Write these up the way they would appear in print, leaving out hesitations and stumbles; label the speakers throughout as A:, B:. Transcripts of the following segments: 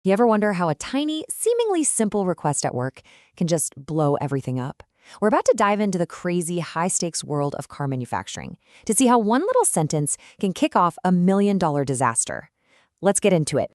A: You ever wonder how a tiny, seemingly simple request at work can just blow everything up? We're about to dive into the crazy, high-stakes world of car manufacturing to see how one little sentence can kick off a $1 million disaster. Let's get into it.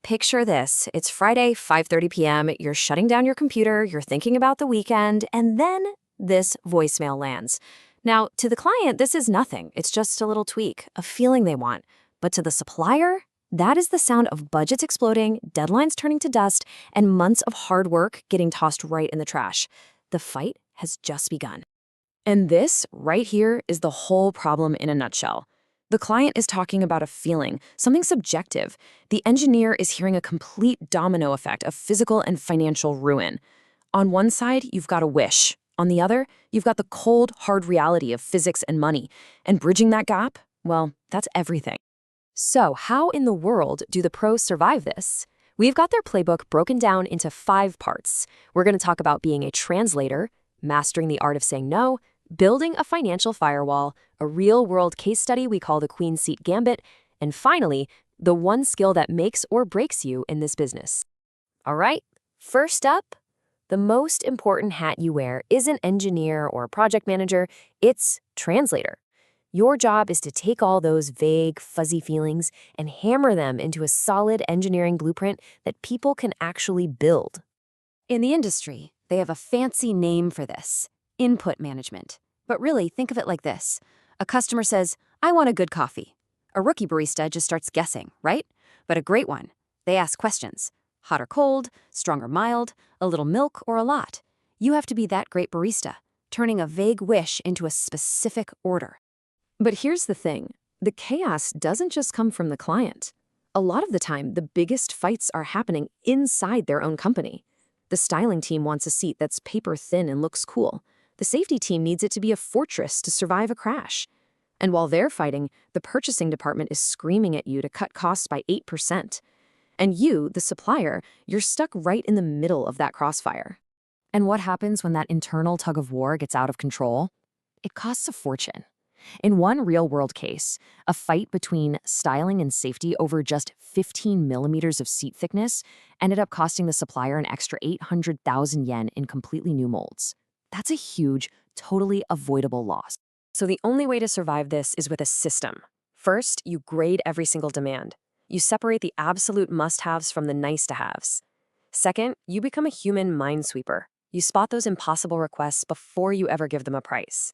A: Picture this. It's Friday, 5:30 p.m. You're shutting down your computer, you're thinking about the weekend, and then this voicemail lands. Now, to the client, this is nothing. It's just a little tweak, a feeling they want. But to the supplier, that is the sound of budgets exploding, deadlines turning to dust, and months of hard work getting tossed right in the trash. The fight has just begun. And this, right here, is the whole problem in a nutshell. The client is talking about a feeling, something subjective. The engineer is hearing a complete domino effect of physical and financial ruin. On one side, you've got a wish. On the other, you've got the cold, hard reality of physics and money. And bridging that gap, well, that's everything. So how in the world do the pros survive this? We've got their playbook broken down into 5 parts. We're going to talk about being a translator, mastering the art of saying no, building a financial firewall, a real-world case study we call the Queen Seat Gambit, and finally, the one skill that makes or breaks you in this business. All right, first up, the most important hat you wear isn't engineer or project manager, it's translator. Your job is to take all those vague, fuzzy feelings and hammer them into a solid engineering blueprint that people can actually build. In the industry, they have a fancy name for this: input management. But really, think of it like this. A customer says, "I want a good coffee." A rookie barista just starts guessing, right? But a great one, they ask questions. Hot or cold, strong or mild, a little milk or a lot. You have to be that great barista, turning a vague wish into a specific order. But here's the thing. The chaos doesn't just come from the client. A lot of the time, the biggest fights are happening inside their own company. The styling team wants a seat that's paper thin and looks cool. The safety team needs it to be a fortress to survive a crash. And while they're fighting, the purchasing department is screaming at you to cut costs by 8%. And you, the supplier, you're stuck right in the middle of that crossfire. And what happens when that internal tug of war gets out of control? It costs a fortune. In one real-world case, a fight between styling and safety over just 15 millimeters of seat thickness ended up costing the supplier an extra 800,000 yen in completely new molds. That's a huge, totally avoidable loss. So the only way to survive this is with a system. First, you grade every single demand. You separate the absolute must-haves from the nice-to-haves. Second, you become a human minesweeper. You spot those impossible requests before you ever give them a price.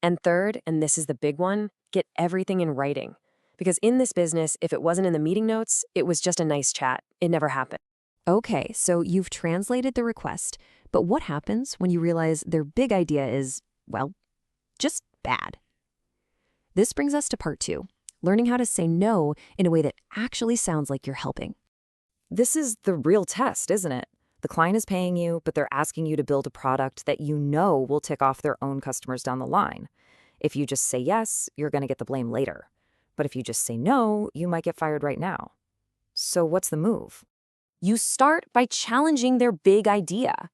A: And third, and this is the big one, get everything in writing. Because in this business, if it wasn't in the meeting notes, it was just a nice chat. It never happened. Okay, so you've translated the request, but what happens when you realize their big idea is, well, just bad? This brings us to part 2, learning how to say no in a way that actually sounds like you're helping. This is the real test, isn't it? The client is paying you, but they're asking you to build a product that you know will tick off their own customers down the line. If you just say yes, you're going to get the blame later. But if you just say no, you might get fired right now. So what's the move? You start by challenging their big idea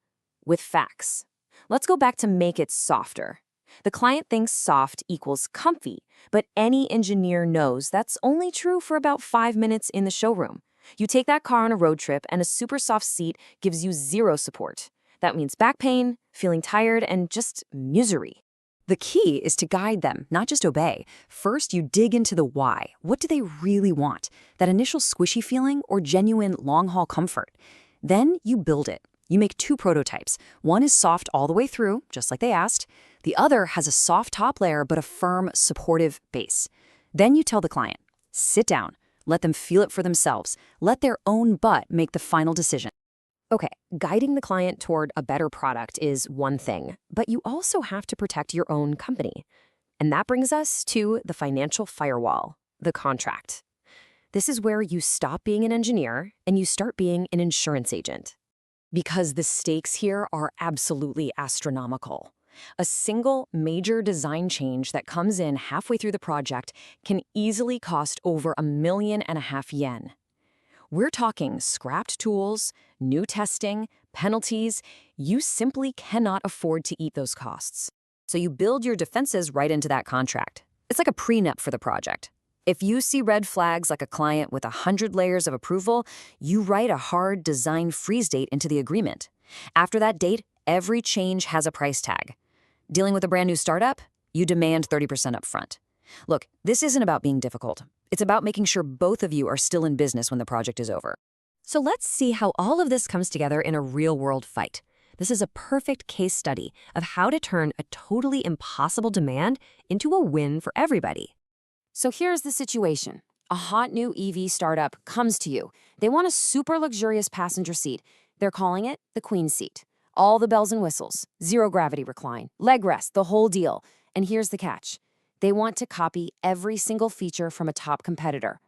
A: with facts. Let's go back to make it softer. The client thinks soft equals comfy, but any engineer knows that's only true for about 5 minutes in the showroom. You take that car on a road trip and a super soft seat gives you 0 support. That means back pain, feeling tired, and just misery. The key is to guide them, not just obey. First, you dig into the why. What do they really want? That initial squishy feeling or genuine long-haul comfort? Then you build it. You make 2 prototypes. One is soft all the way through, just like they asked. The other has a soft top layer but a firm, supportive base. Then you tell the client, sit down. Let them feel it for themselves. Let their own butt make the final decision. Okay, guiding the client toward a better product is one thing, but you also have to protect your own company. And that brings us to the financial firewall, the contract. This is where you stop being an engineer and you start being an insurance agent. Because the stakes here are absolutely astronomical. A single major design change that comes in halfway through the project can easily cost over 1.5 million yen. We're talking scrapped tools, new testing, penalties. You simply cannot afford to eat those costs. So you build your defenses right into that contract. It's like a prenup for the project.
B: If you see red flags like a client with 100 layers of approval, you write a hard design freeze date into the agreement. After that date, every change has a price tag. Dealing with a brand new startup, you demand 30% upfront. Look, this isn't about being difficult. It's about making sure both of you are still in business when the project is over.
A: So let's see how all of this comes together in a real-world fight. This is a perfect case study of how to turn a totally impossible demand into a win for everybody. So here's the situation. A hot new EV startup comes to you. They want a super luxurious passenger seat. They're calling it the Queen seat. All the bells and whistles, zero gravity recline, leg rest, the whole deal. And here's the catch. They want to copy every single feature from a top competitor,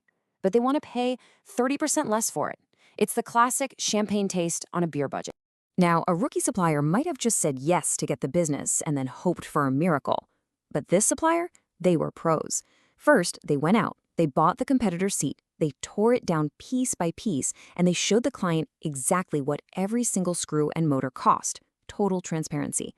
A: but they want to pay 30% less for it. It's the classic champagne taste on a beer budget. Now, a rookie supplier might have just said yes to get the business and then hoped for a miracle. But this supplier, they were pros. First, they went out, they bought the competitor's seat, they tore it down piece by piece, and they showed the client exactly what every single screw and motor cost. Total transparency.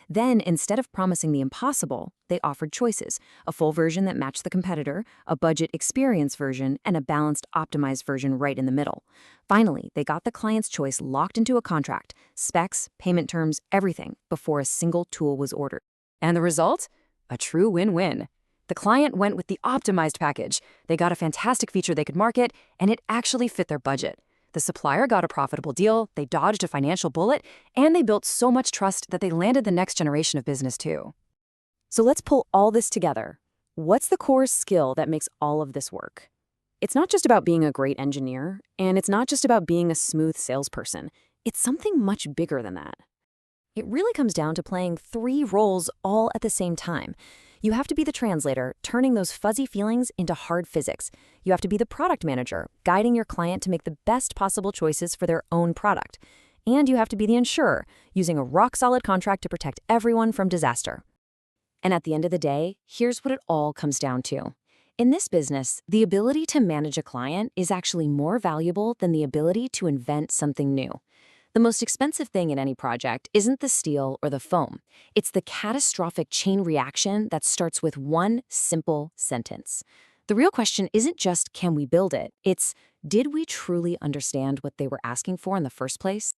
A: Then, instead of promising the impossible, they offered choices: a full version that matched the competitor, a budget experience version, and a balanced, optimized version right in the middle. Finally, they got the client's choice locked into a contract, specs, payment terms, everything, before a single tool was ordered. And the result? A true win-win. The client went with the optimized package. They got a fantastic feature they could market, and it actually fit their budget. The supplier got a profitable deal, they dodged a financial bullet, and they built so much trust that they landed the next generation of business too. So let's pull all this together. What's the core skill that makes all of this work? It's not just about being a great engineer, and it's not just about being a smooth salesperson. It's something much bigger than that. It really comes down to playing 3 roles all at the same time. You have to be the translator, turning those fuzzy feelings into hard physics. You have to be the product manager, guiding your client to make the best possible choices for their own product. And you have to be the insurer, using a rock-solid contract to protect everyone from disaster. And at the end of the day, here's what it all comes down to. In this business, the ability to manage a client is actually more valuable than the ability to invent something new. The most expensive thing in any project isn't the steel or the foam. It's the catastrophic chain reaction that starts with one simple sentence. The real question isn't just, can we build it? It's, did we truly understand what they were asking for in the first place?